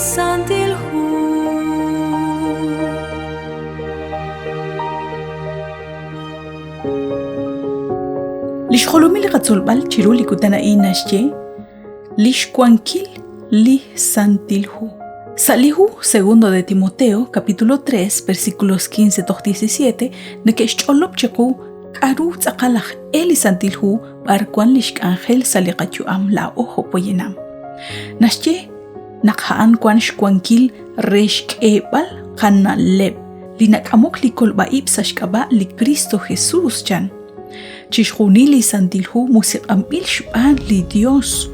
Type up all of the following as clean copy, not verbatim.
santilhu. Lish xolumi li qatzolbal chiru li kutana inashye, lish kuankil li santilhu. Salihu, segundo de Timoteo, capítulo 3, versículos 15-17, nekesh cholop cheku karu tzaqalaj eli santilhu barkuan lishk ángel saliqachu am la ojo poyenam. Nashye, nakhaan kwan shkuankil reshk ebal kanna leb, linakamok li kolbaib sashkaba li Cristo Jesús chan. Chishjuni li santilhu musiqambil shban li Dios.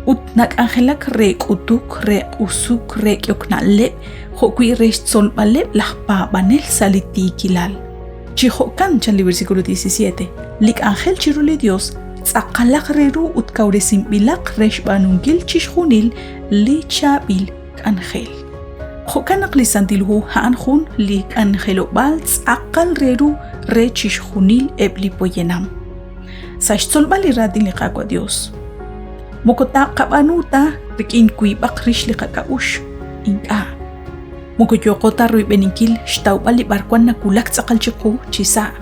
Ut nak angelak rek utuk, rek usuk, rek yokna leb, hokwi resh solbaleb lahpa banel saliti kilal. Chihokan chan li versículo 17. Lik angel chiruli Dios, tzaqalak reru ut kauresim bilak resh banungil chishjunil li chabil angel. Hokanak li santilhu haanjun li angelo bal tzaqal reru re chishjunil ebli poyenam. Sash solbali radin li qaqwa Dios. Mokota qabanuta rikin kuibak rish li qaqaush inka. Mokoyokota rui beninkil shtawbali barkwan na kulak tzaqal chiku chisa.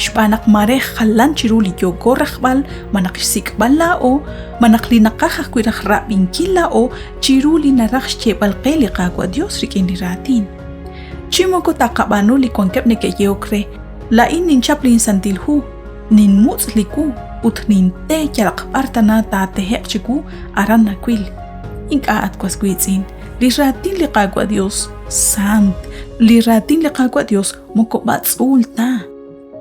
Shpanak mareh khalan chiru li yogorakbal manaksikbal lao manakli nakakak kuirak rabinkil lao chiru li naraksh chebal qeli qaqwa Dios rikin li ratin. Chimokota qabanu li kwankep neke yeokre la in ninchap li santilhu nin mutz liku ut nin te yalak partana ta tehek chiku aran na kwil. Inka at kwaskwitsin li ratin li qaqwa Dios sant li ratin li qaqwa Dios moko batsul ta.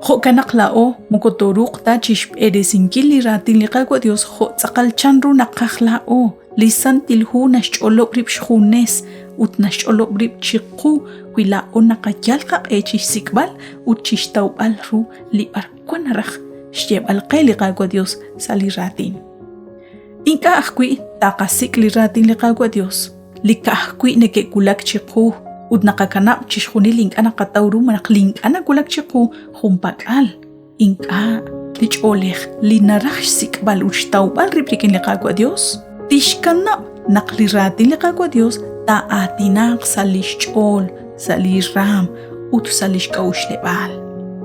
Ho kanak lao moko toruk ta chishp edesinkil li ratin li qaqwa Dios ho tzaqal chanru nakakh lao li santilhu nashcholop rib shkhunes ut nashcholop rib chiku kwila o nakayalqa echish sikbal ut chishtawbal ru li barkwan rakh shjeb alqeli qaqwa Dios sali ratin. Inka ahkwi taqasik li ratin li qaqwa Dios li kahkwi neke kulak chiku ut nakakanap chishjunil inka nakatawru manakling ana kulak chiku humpakal. Inka lich'olej li narakh sikbal ut shtawbal ribrikin li qaqwa Dios tishkanap nakli ratin li qaqwa Dios ta atinak salishch'ol saliram ut salishkaush lebal.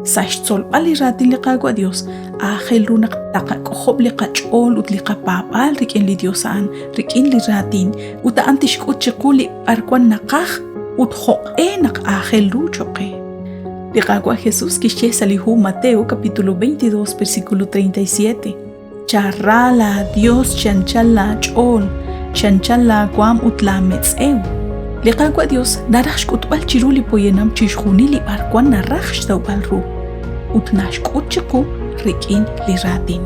Sashtzolbal li ratin li qaqwa Dios ángel runak taqakojob li qach'ol ut li qapapal rikin li Diosan rikin li ratin ut antishkut chiku li barkwan nakaj ut joqe nak ángel ru choqe. Li qaqwa Jesús kishye salihu Mateo capítulo 22 versículo 37. Charrala Dios chanchala ch'ol chanchala kwam ut la metz'ew. Li qaqwa Dios narax kutbal chiru li poyenam chishjuni li barkwan narax tawbal ru ut nashkut chiku rikin li ratin.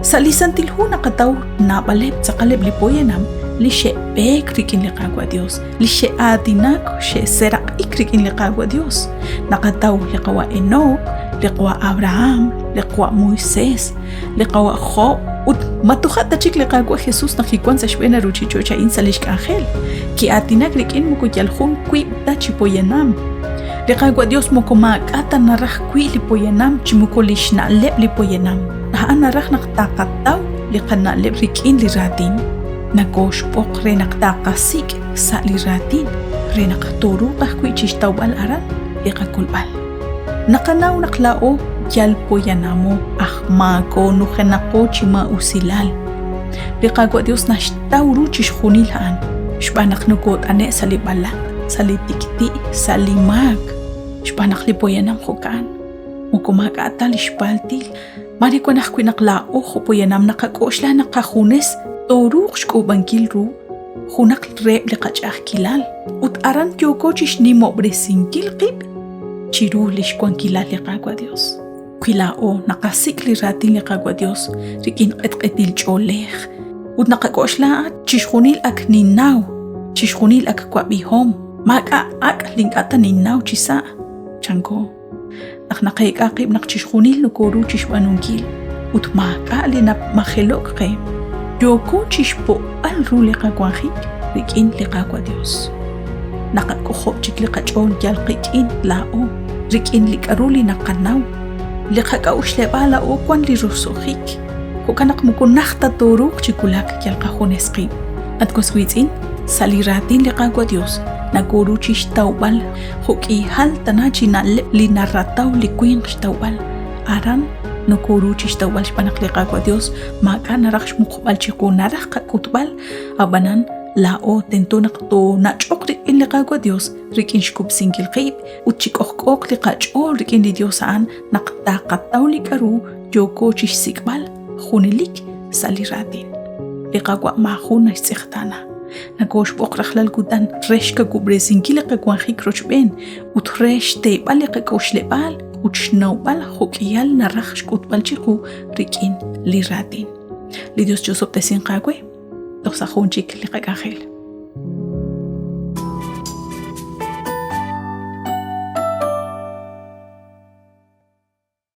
Sali santilhu nakataw nabaleb tzaqaleb li poyenam li she'bek rikin li qaqwa Dios li she'adinak she'serak ik rikin li qaqwa Dios nakataw li qawa Enoch li qawa Abraham li qawa Moisés li qawa Job ut matuhat tachik li qaqwa Jesús nakikwan sa shbena ruchichocha in salishk angel ki atinak rikin muko yalhun kwib tachi poyenam li qaqwa Dios moko maakata naraj kwi li poyenam chimuko lishna leb li poyenam nahaan naraj naktaqataw li qana leb rikin li ratin nakosh pok re naktaqasik sa li ratin re naktoru qahkwi chishtawbal aran li qakulbal nakanaw naklao yal poyanamo ahmako nujenako chima usilal li qaqwa Dios nashtawru chishjunil haan shbanak nukot ane salibala salitikti salimag shbanak li poyanam jokan mukumagata li shbaltil marikwanaj kwi naklao jo poyanam nakakoshla nakajunes toruk shkubankil ru junak reb li qach'aj kilal ut aran kyoko chishnimo bresinkil qib chiru li shkuankilal li qaqwa Dios kwilao nakasik li ratin li qaqwa Dios rikin qetqetil ch'olej ut nakakoshla chishjunil ak ninaw chishjunil ak kwabihom maka ak linkata ninaw chisa chanko naknaqaqib nakchishjunil nukoru chishbanunkil ut maka li nap majelok qe yoko chishpo al ru li qaqwajik rikin li qaqwa Dios naqakojob chik li qach'ol yalqikin lao rikin li karuli naqanaw li qaqaush lebala o kwan li rusojik kokanak mukunajta toruk chikulak yalqajones qib at koswitzin saliratin liqagua Dios nakuruchish taubal huki hal tanachi li narrataw liquin taubal aran nokuruchish taubal shpanak liqagua Dios makana raksh muqbal chiqunaraj qakutbal abanan la o tentonak to nachokri in liqagua Dios rikin shkub singil qib uchikok liqachol rikin li Dios an naqtaqataw likaru yoko chish sikbal khunilik saliratin liqagua mahuna istiqtana nagosh bokraxlal gudan reshka gubrezinkile qekwanji krochben utresh teibal qekoshlebal uchnawbal hukiyal naraj shkutbal chiqu rikin liratin li Dios josop tesin qagwe tosajunchik liqakajel